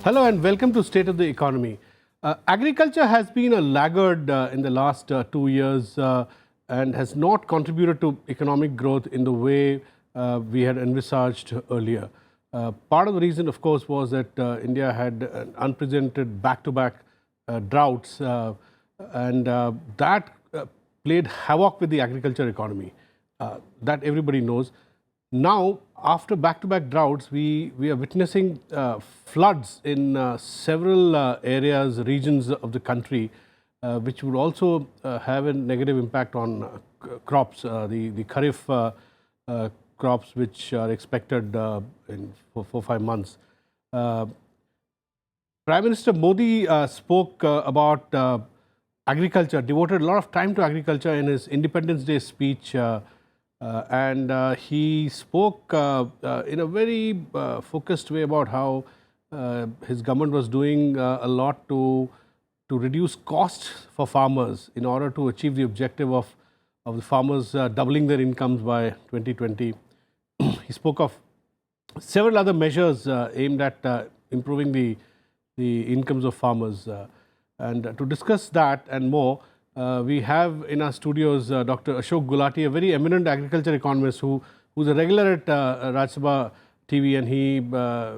Hello and welcome to State of the Economy. Agriculture has been a laggard in the last 2 years and has not contributed to economic growth in the way we had envisaged earlier. Part of the reason, of course, was that India had an unprecedented back-to-back droughts and that played havoc with the agriculture economy. That everybody knows. Now, after back-to-back droughts, we are witnessing floods in several areas, regions of the country, which would also have a negative impact on crops, the kharif crops, which are expected in 4-5 months. Prime Minister Modi spoke about agriculture, devoted a lot of time to agriculture in his Independence Day speech. He spoke in a very focused way about how his government was doing a lot to reduce costs for farmers in order to achieve the objective of the farmers doubling their incomes by 2020. He spoke of several other measures aimed at improving the incomes of farmers. And to discuss that and more, we have in our studios Dr. Ashok Gulati, a very eminent agriculture economist who's a regular at Rajya Sabha TV, and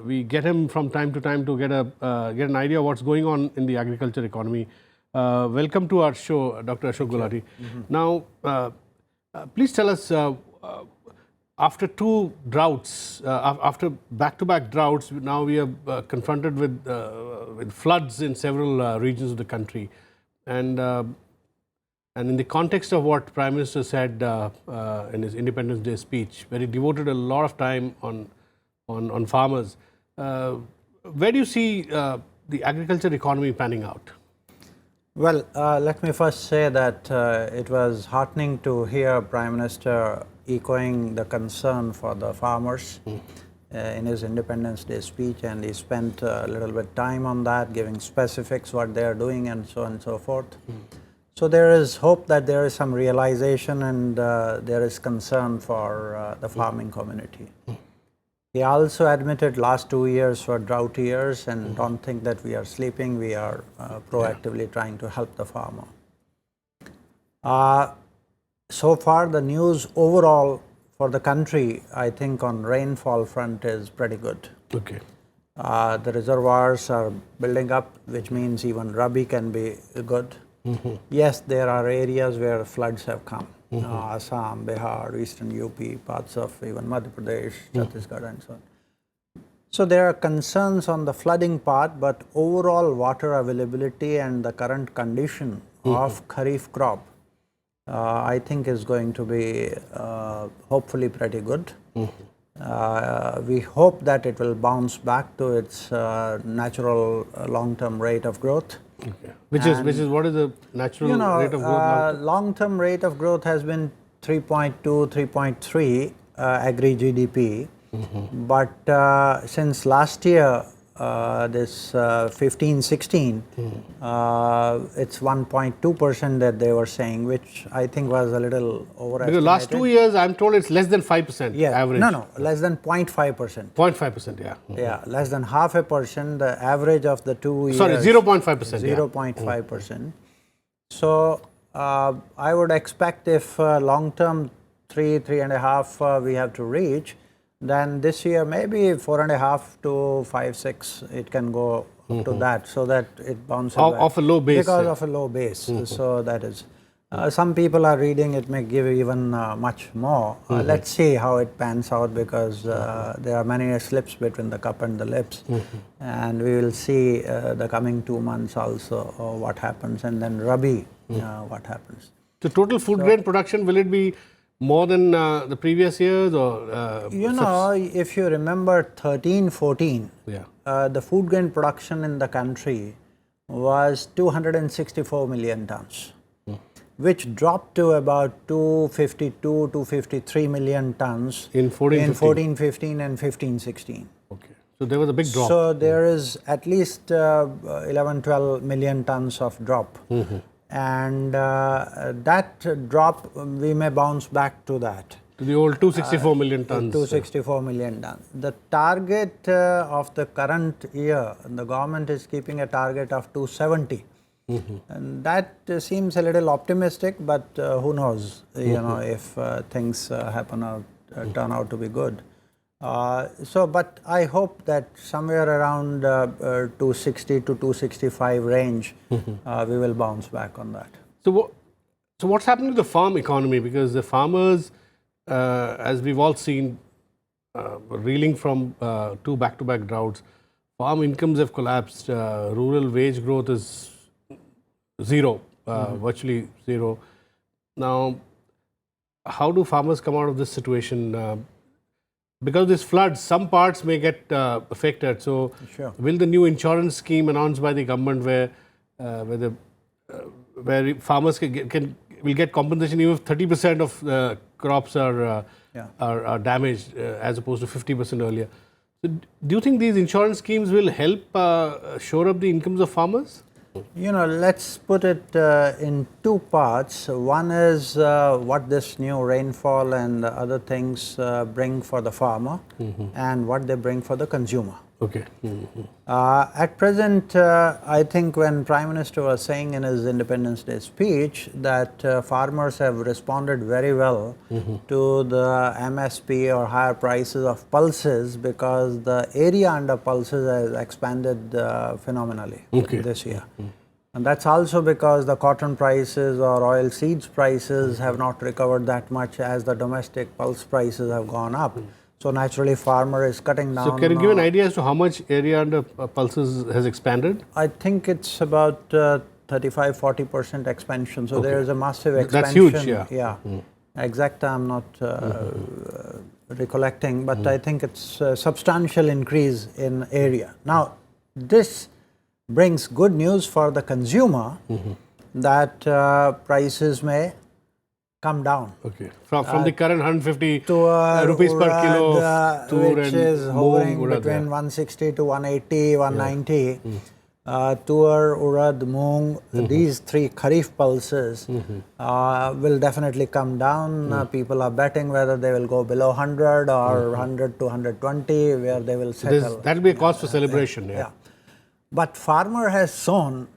we get him from time to time to get an idea of what's going on in the agriculture economy. Welcome to our show, Dr. Ashok Gulati. Now, please tell us, after two droughts, after back-to-back droughts, now we are confronted with floods in several regions of the country, and in the context of what Prime Minister said in his Independence Day speech, where he devoted a lot of time on farmers, where do you see the agriculture economy panning out? Well, let me first say that it was heartening to hear Prime Minister echoing the concern for the farmers in his Independence Day speech, and he spent a little bit time on that, giving specifics what they are doing and so on and so forth. So there is hope that there is some realization and there is concern for the farming community. He also admitted last 2 years were drought years, and don't think that we are sleeping. We are proactively trying to help the farmer. So far, the news overall for the country, I think on rainfall front is pretty good. Okay. The reservoirs are building up, which means even Rabi can be good. Yes, there are areas where floods have come. Assam, Bihar, Eastern UP, parts of even Madhya Pradesh, Chhattisgarh and so on. So there are concerns on the flooding part, but overall water availability and the current condition of Kharif crop, I think is going to be hopefully pretty good. We hope that it will bounce back to its natural long-term rate of growth. Okay. Which is what is the natural rate of growth? Long-term rate of growth has been 3.2, 3.3 agri GDP. But since last year, this 15-16, it's 1.2% that they were saying, which I think was a little overestimated. Because last 2 years, I'm told it's less than 5% average. No, less than 0.5%. 0.5%, yeah. Yeah, less than 0.5%, the average of the 2 years. Sorry, 0.5%. 0.5%. So I would expect if long-term 3.5 we have to reach, then this year maybe 4.5 to 5, 6, it can go up to that, so that it bounces back. Off a low base. Because of a low base. So that is. Some people are reading it may give even much more. Let's see how it pans out, because there are many slips between the cup and the lips. And we will see the coming 2 months also what happens, and then Rabi what happens. So total food grain production, will it be more than the previous years, or if you remember 13-14, the food grain production in the country was 264 million tons, which dropped to about 252-253 million tons in 14-15 and 15-16. Okay, so there was a big drop. So there is at least 11-12 million tons of drop. And that drop, we may bounce back to that. To the old 264 million tons. 264 million tons. The target of the current year, the government is keeping a target of 270. And that seems a little optimistic, but who knows, if things happen or turn out to be good. But I hope that somewhere around 260 to 265 range, we will bounce back on that. So what's happening to the farm economy? Because the farmers, as we've all seen, reeling from two back-to-back droughts, farm incomes have collapsed. Rural wage growth is zero, virtually zero. Now, how do farmers come out of this situation? Because of this floods, some parts may get affected. So, will the new insurance scheme announced by the government, where farmers will get compensation even if 30% of the crops are damaged, as opposed to 50% earlier? So, do you think these insurance schemes will help shore up the incomes of farmers? Let's put it in two parts. One is what this new rainfall and other things bring for the farmer, and what they bring for the consumer. Okay. At present, I think when Prime Minister was saying in his Independence Day speech that farmers have responded very well to the MSP or higher prices of pulses, because the area under pulses has expanded phenomenally this year. And that's also because the cotton prices or oil seeds prices have not recovered that much as the domestic pulse prices have gone up. So naturally, farmer is cutting down. So can you give an idea as to how much area under pulses has expanded? I think it's about 35-40% expansion. So there is a massive expansion. That's huge, yeah. Exact I'm not recollecting, but I think it's a substantial increase in area. Now, this brings good news for the consumer that prices may come down. Okay. From the current 150 to rupees per kilo to which is hovering between 160 to 180, 190. Tur, urad, moong, these three kharif pulses will definitely come down. People are betting whether they will go below 100 or 100 to 120, where they will settle. That will be a cause for celebration. Yeah. But farmer has sown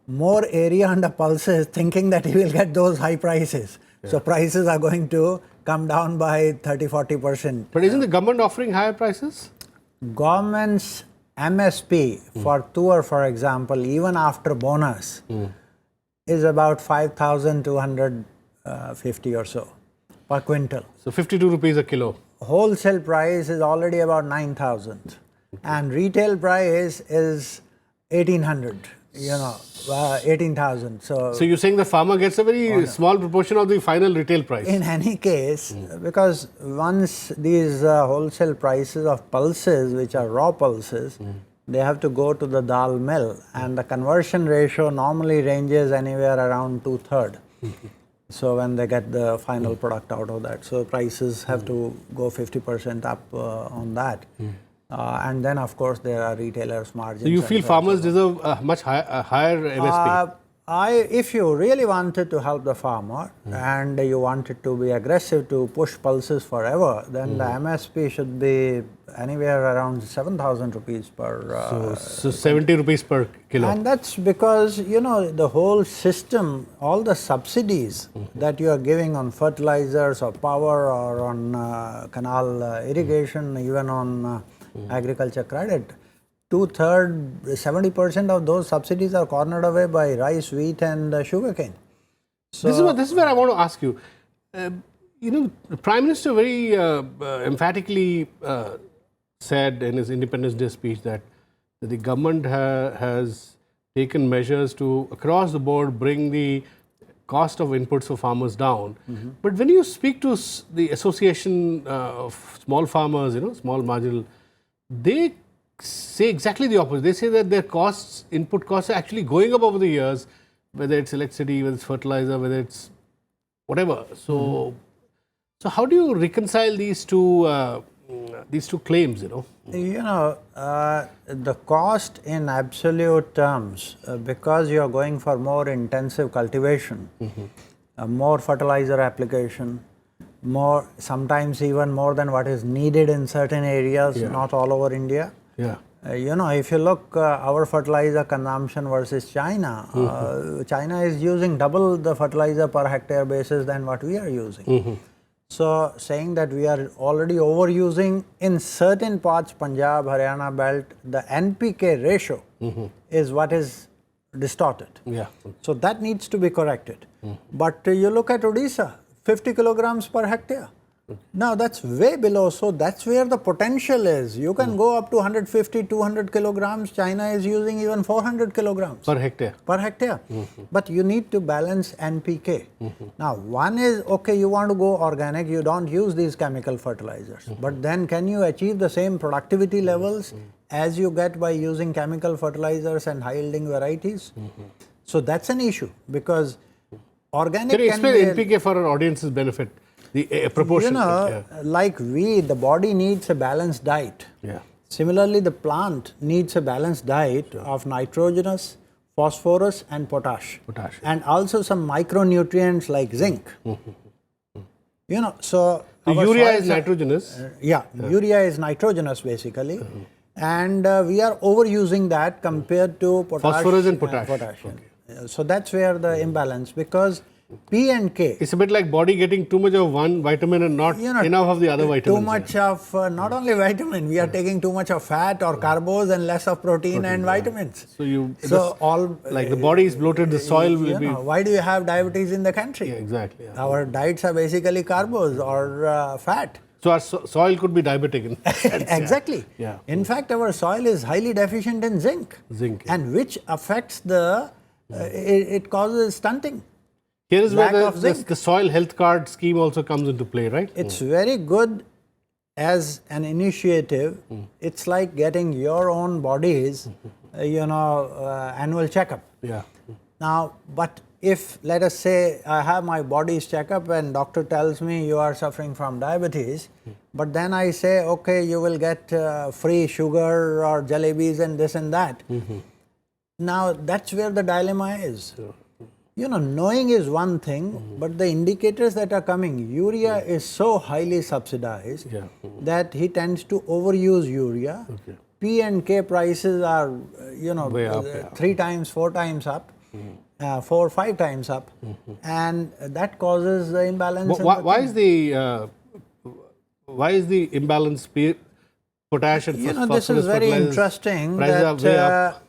more area under pulses thinking that he will get those high prices. So prices are going to come down by 30-40%. But isn't the government offering higher prices? Government's MSP for Tur, for example, even after bonus, is about 5,250 or so per quintal. So 52 rupees a kilo. Wholesale price is already about 9,000, and retail price is 1,800. 18,000. So you're saying the farmer gets a very small proportion of the final retail price? In any case, because once these wholesale prices of pulses, which are raw pulses, they have to go to the dal mill, and the conversion ratio normally ranges anywhere around 2/3. So when they get the final product out of that, so prices have to go 50% up on that. And then, of course, there are retailers' margins. So you feel farmers deserve a much higher MSP? If you really wanted to help the farmer and you wanted to be aggressive to push pulses forever, then the MSP should be anywhere around 7,000 rupees per. So 70 rupees per kilo. And that's because, the whole system, all the subsidies that you are giving on fertilizers or power or on canal irrigation, even on agriculture credit, 70% of those subsidies are cornered away by rice, wheat and sugarcane. So this is where I want to ask you. The Prime Minister very emphatically said in his Independence Day speech that the government has taken measures to, across the board, bring the cost of inputs for farmers down. But when you speak to the Association of Small Farmers, small marginal, they say exactly the opposite. They say that their input costs are actually going up over the years, whether it's electricity, whether it's fertilizer, whether it's whatever. So how do you reconcile these two claims? The cost in absolute terms, because you are going for more intensive cultivation, more fertilizer application, sometimes even more than what is needed in certain areas, not all over India. Yeah. If you look our fertilizer consumption versus China, China is using double the fertilizer per hectare basis than what we are using. So saying that we are already overusing in certain parts, Punjab, Haryana belt, the NPK ratio is what is distorted. Yeah. So that needs to be corrected. But you look at Odisha, 50 kilograms per hectare. Now that's way below, so that's where the potential is. You can go up to 150, 200 kilograms. China is using even 400 kilograms. Per hectare. Per hectare. But you need to balance NPK. Now one is, okay, you want to go organic, you don't use these chemical fertilizers. But then can you achieve the same productivity levels as you get by using chemical fertilizers and high yielding varieties? So that's an issue, because organic Can you can explain be NPK for our audience's benefit? The proportion. Like the body needs a balanced diet. Yeah. Similarly, the plant needs a balanced diet of nitrogenous, phosphorus and potash. And also some micronutrients like zinc. So the urea is nitrogenous. Urea is nitrogenous basically. And we are overusing that compared to potash. Phosphorus and potash. So that's where the imbalance, because P and K. It's a bit like body getting too much of one vitamin and not enough of the other vitamins. Too much of not only vitamin, we are taking too much of fat or carbs and less of protein and vitamins. So all like the body is bloated, the soil will be. Why do you have diabetes in the country? Exactly. Our diets are basically carbs or fat. So our soil could be diabetic in that sense. Exactly. In fact, our soil is highly deficient in zinc. And which affects it causes stunting. Here is where the soil health card scheme also comes into play, right? It's very good as an initiative. It's like getting your own body's, annual checkup. Now, but if, let us say, I have my body's checkup and doctor tells me you are suffering from diabetes, but then I say, okay, you will get free sugar or jalebis and this and that. Now, that's where the dilemma is. Knowing is one thing, but the indicators that are coming, urea is so highly subsidized that he tends to overuse urea. P and K prices are, way up, 3 times, 4 times up, 4 or 5 times up, and that causes the imbalance. Why is the imbalance potash and phosphorus? This is very interesting that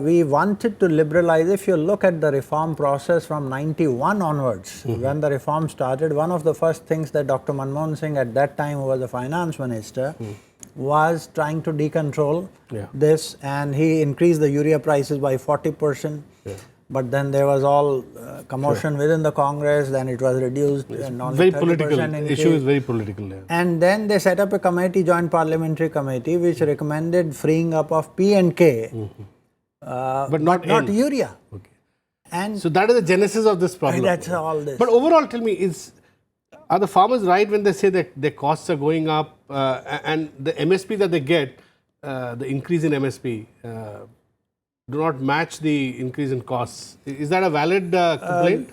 we wanted to liberalize. If you look at the reform process from 91 onwards, when the reform started, one of the first things that Dr. Manmohan Singh at that time, who was the finance minister, was trying to decontrol this, and he increased the urea prices by 40%. But then there was all commotion within the Congress, then it was reduced. And only very political. Issue is very political. And then they set up a committee, joint parliamentary committee, which recommended freeing up of P and K, but not urea. And so that is the genesis of this problem. That's all this. But overall, tell me, are the farmers right when they say that their costs are going up and the MSP that they get, the increase in MSP, do not match the increase in costs? Is that a valid complaint?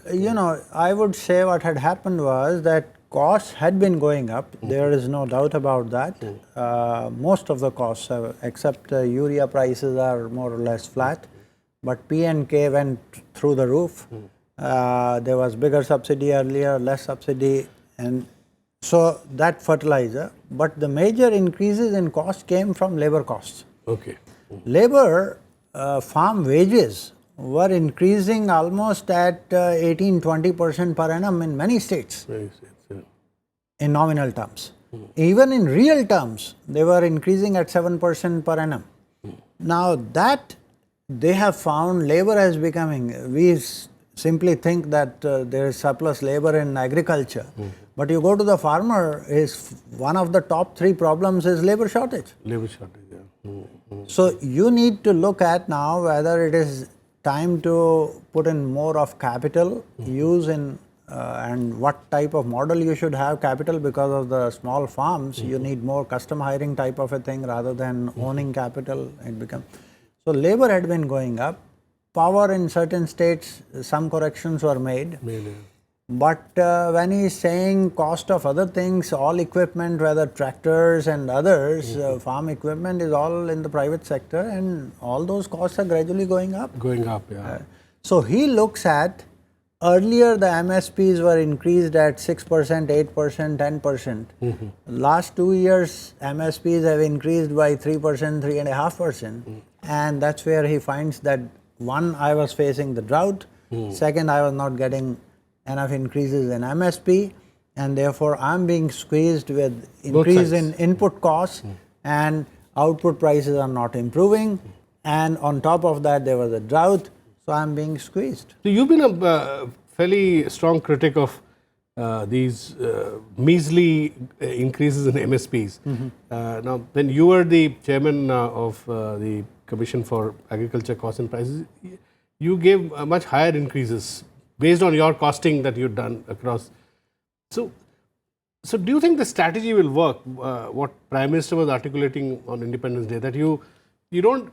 I would say what had happened was that costs had been going up. There is no doubt about that. Most of the costs, except urea prices, are more or less flat. But P and K went through the roof. There was bigger subsidy earlier, less subsidy, and so that fertilizer. But the major increases in cost came from labor costs. Labor farm wages were increasing almost at 18-20% per annum in many states. In nominal terms. Even in real terms, they were increasing at 7% per annum. Now that they have found labor as becoming, we simply think that there is surplus labor in agriculture, but you go to the farmer, one of the top 3 problems is labor shortage. So you need to look at now whether it is time to put in more of capital use in and what type of model you should have capital, because of the small farms you need more custom hiring type of a thing rather than owning capital. So labor had been going up. Power in certain states, some corrections were made. But when he is saying cost of other things, all equipment, whether tractors and others, farm equipment is all in the private sector, and all those costs are gradually going up. Going up, yeah. So he looks at, earlier the MSPs were increased at 6%, 8%, 10%. Last 2 years MSPs have increased by 3%, 3.5%. And that's where he finds that, one, I was facing the drought, second, I was not getting enough increases in MSP, and therefore I'm being squeezed with increase in input costs, and output prices are not improving, and on top of that there was a drought, so I'm being squeezed. So you've been a fairly strong critic of these measly increases in MSPs. Now, when you were the chairman of the Commission for Agriculture Costs and Prices, you gave much higher increases based on your costing that you've done across. So do you think the strategy will work? What Prime Minister was articulating on Independence Day, that you don't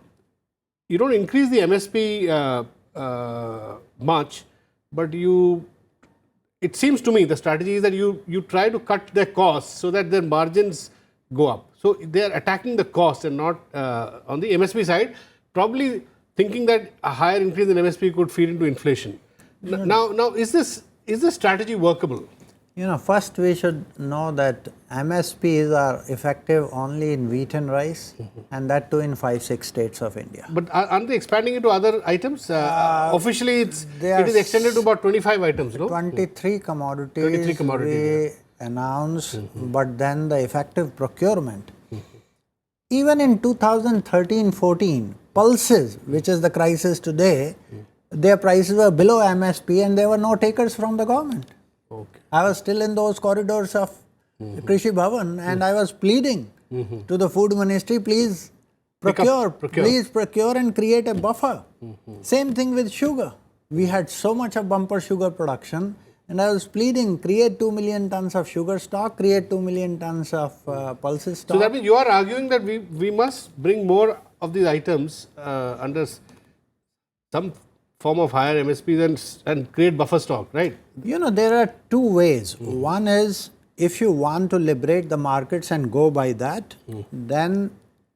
increase the MSP much, but it seems to me the strategy is that you try to cut their costs so that their margins go up. So they are attacking the cost and not on the MSP side, probably thinking that a higher increase in MSP could feed into inflation. Now, is this strategy workable? First we should know that MSPs are effective only in wheat and rice, and that too in 5-6 states of India. But aren't they expanding it to other items? Officially, it is extended to about 25 items, no? 23 commodities we announced, but then the effective procurement. Even in 2013-14, pulses, which is the crisis today, their prices were below MSP and there were no takers from the government. Okay. I was still in those corridors of Krishi Bhavan, and I was pleading to the Food Ministry, please procure, please procure and create a buffer. Same thing with sugar. We had so much of bumper sugar production, and I was pleading, create 2 million tons of sugar stock, create 2 million tons of pulses stock. So that means you are arguing that we must bring more of these items under some form of higher MSPs and create buffer stock, right? There are two ways. One is, if you want to liberate the markets and go by that, then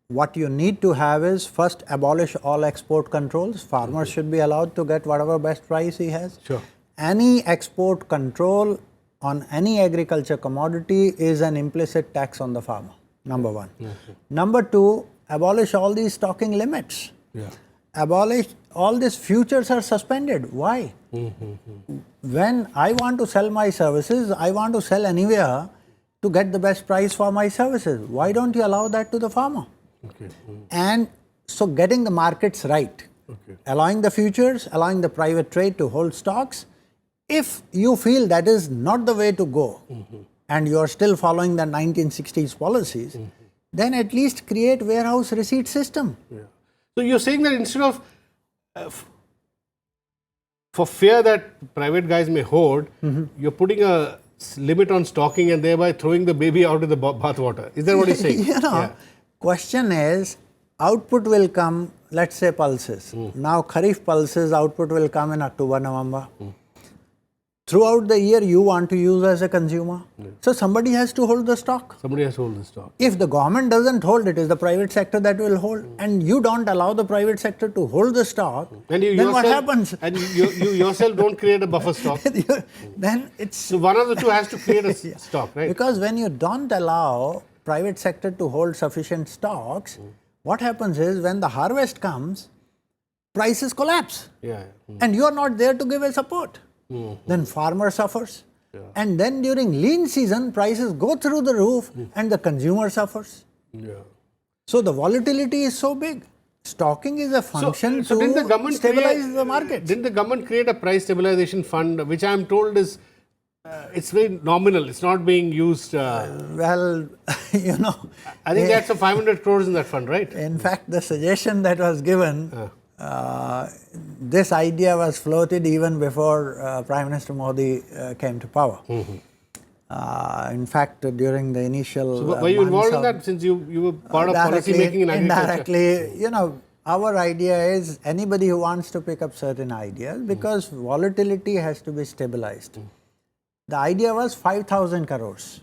what you need to have is, first, abolish all export controls. Farmers should be allowed to get whatever best price he has. Sure. Any export control on any agriculture commodity is an implicit tax on the farmer, number one. Number two, abolish all these stocking limits. Abolish all these futures are suspended. Why? When I want to sell my services, I want to sell anywhere to get the best price for my services. Why don't you allow that to the farmer? And so getting the markets right, allowing the futures, allowing the private trade to hold stocks. If you feel that is not the way to go, and you are still following the 1960s policies, then at least create warehouse receipt system. So you're saying that instead of, for fear that private guys may hoard, you're putting a limit on stocking and thereby throwing the baby out of the bathwater. Is that what you're saying? Question is, output will come, let's say pulses. Now Kharif pulses output will come in October, November. Throughout the year you want to use as a consumer. So somebody has to hold the stock. Somebody has to hold the stock. If the government doesn't hold it, is the private sector that will hold. And you don't allow the private sector to hold the stock, and then what happens? And you yourself don't create a buffer stock. Then it's... So one of the two has to create a stock, right? Because when you don't allow private sector to hold sufficient stocks, what happens is, when the harvest comes, prices collapse. And you are not there to give a support. Then farmer suffers. And then during lean season, prices go through the roof and the consumer suffers. So the volatility is so big. Stocking is a function so to didn't the government stabilize the market. Didn't the government create a price stabilization fund, which I am told is, it's very nominal, it's not being used? Well, I think that's some 500 crores in that fund, right? In fact, the suggestion that was given, this idea was floated even before Prime Minister Modi came to power. In fact, during the initial... So were you involved in that, since you were part of policy making in agriculture? Indirectly, our idea is, anybody who wants to pick up certain ideas, because volatility has to be stabilized. The idea was 5,000 crores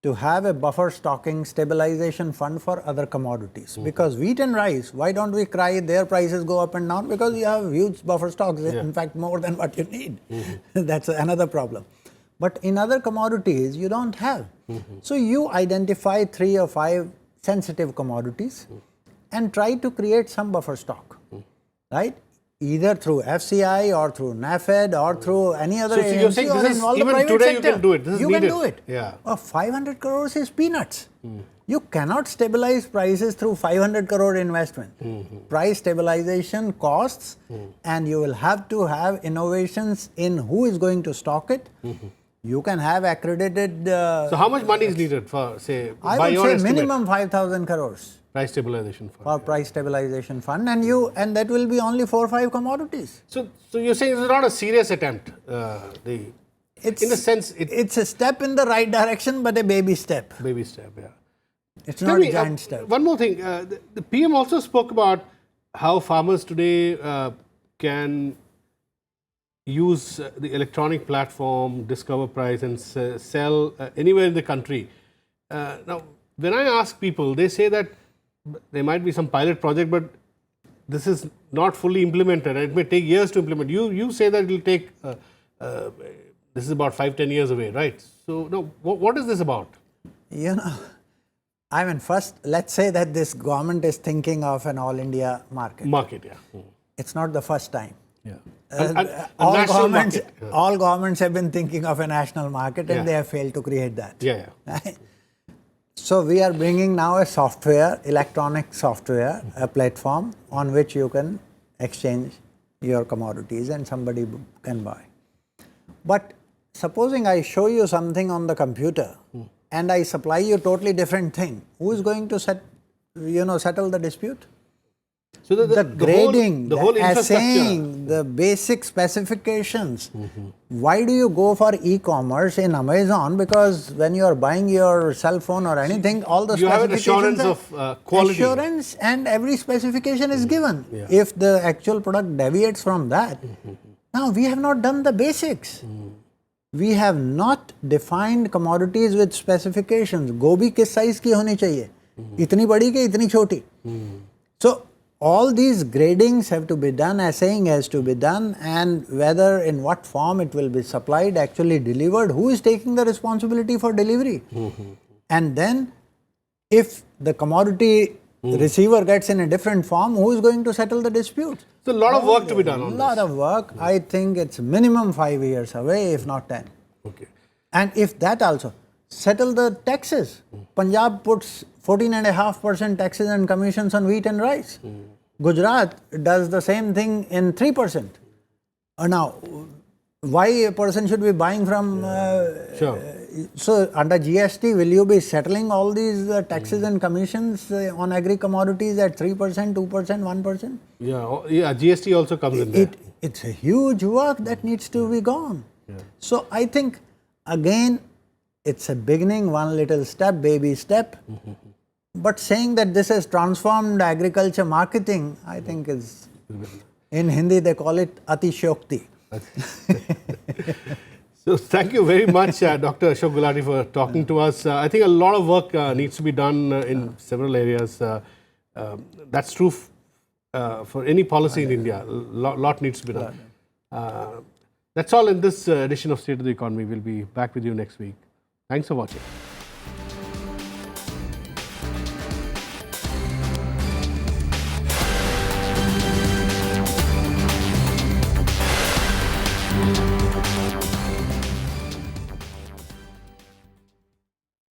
to have a buffer stocking stabilization fund for other commodities. Because wheat and rice, why don't we cry their prices go up and down? Because you have huge buffer stocks, in fact more than what you need. That's another problem. But in other commodities, you don't have. So you identify 3 or 5 sensitive commodities and try to create some buffer stock, right? Either through FCI or through NAFED or through any other agency you're saying or this is, involve the even private today sector. you can do it. This is you needed. can do it. Yeah. 500 crores is peanuts. You cannot stabilize prices through 500 crore investment. Price stabilization costs, and you will have to have innovations in who is going to stock it. You can have accredited. So how much money is needed for, say, I by would your say estimate, minimum 5,000 crores price stabilization fund? for price stabilization fund, and that will be only 4 or 5 commodities. So you're saying this is not a serious attempt. It's, in the sense, it's a step in the right direction, but a baby step. Baby step, yeah. It's Tell not me, a giant step. One more thing. The PM also spoke about how farmers today can use the electronic platform, discover price, and sell anywhere in the country. Now, when I ask people, they say that there might be some pilot project, but this is not fully implemented. It may take years to implement. You say that it will take, this is about 5-10 years away, right? So, no, what is this about? You know, I mean, first, let's say that this government is thinking of an all India market. Market, yeah. It's not the first time. Yeah. All governments have been thinking of a national market, and they have failed to create that. Yeah. Right? So we are bringing now a software, electronic software, a platform on which you can exchange your commodities and somebody can buy. But supposing I show you something on the computer and I supply you totally different thing, who is going to settle the dispute? So the grading, the whole assaying, the basic specifications. Why do you go for e-commerce in Amazon? Because when you are buying your cell phone or anything, all the you have an specifications assurance of quality. Assurance, and every specification is given. Yeah. If the actual product deviates from that, now we have not done the basics. We have not defined commodities with specifications. Gobi किस size की होनी चाहिए? इतनी बड़ी के इतनी छोटी? So all these gradings have to be done, assaying has to be done, and whether in what form it will be supplied, actually delivered, who is taking the responsibility for delivery? And then if the commodity receiver gets in a different form, who is going to settle the dispute? So a lot of work to be done on this. A lot of work. I think it's minimum 5 years away, if not 10. Okay. And if that also, settle the taxes. Punjab puts 14.5% taxes and commissions on wheat and rice. Gujarat does the same thing in 3%. Now, why a person should be buying from... So, under GST, will you be settling all these taxes and commissions on agri-commodities at 3%, 2%, 1%? Yeah, GST also comes in there. It's a huge work that needs to be gone. So, I think, again, it's a beginning, one little step, baby step. But saying that this has transformed agriculture marketing, I think is, in Hindi they call it Atishokti. So thank you very much, Dr. Ashok Gulati, for talking to us. I think a lot of work needs to be done in several areas. That's true for any policy in India. A lot needs to be done. That's all in this edition of State of the Economy. We'll be back with you next week. Thanks for watching.